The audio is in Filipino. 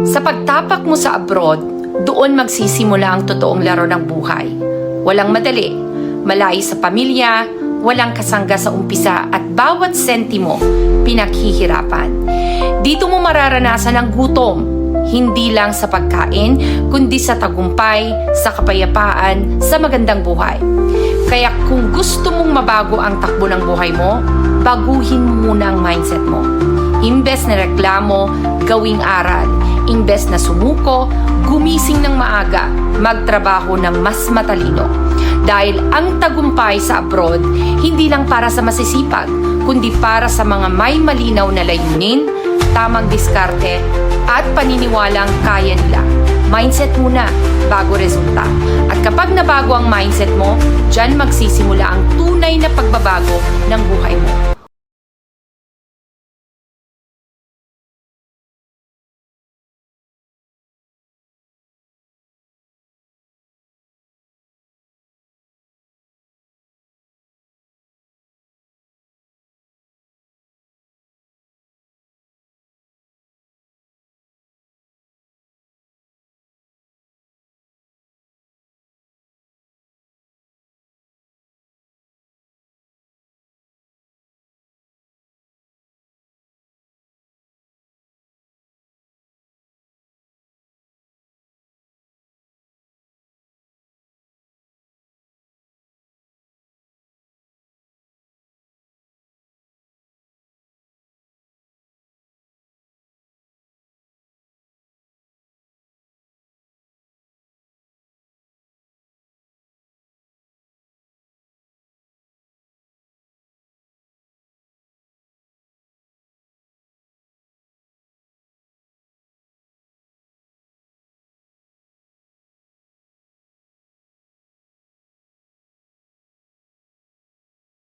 Sa pagtapak mo sa abroad, doon magsisimula ang totoong laro ng buhay. Walang madali, malayo sa pamilya, walang kasangga sa umpisa at bawat sentimo pinaghihirapan. Dito mo mararanasan ang gutom, hindi lang sa pagkain, kundi sa tagumpay, sa kapayapaan, sa magandang buhay. Kaya kung gusto mong mabago ang takbo ng buhay mo, baguhin mo muna ang mindset mo. Imbes na reklamo, gawing aral. Imbes na sumuko, gumising ng maaga, magtrabaho ng mas matalino. Dahil ang tagumpay sa abroad, hindi lang para sa masisipag, kundi para sa mga may malinaw na layunin, tamang diskarte, at paniniwalang kaya nila. Mindset muna, bago resulta. At kapag nabago ang mindset mo, dyan magsisimula ang tunay na pagbabago ng buhay mo.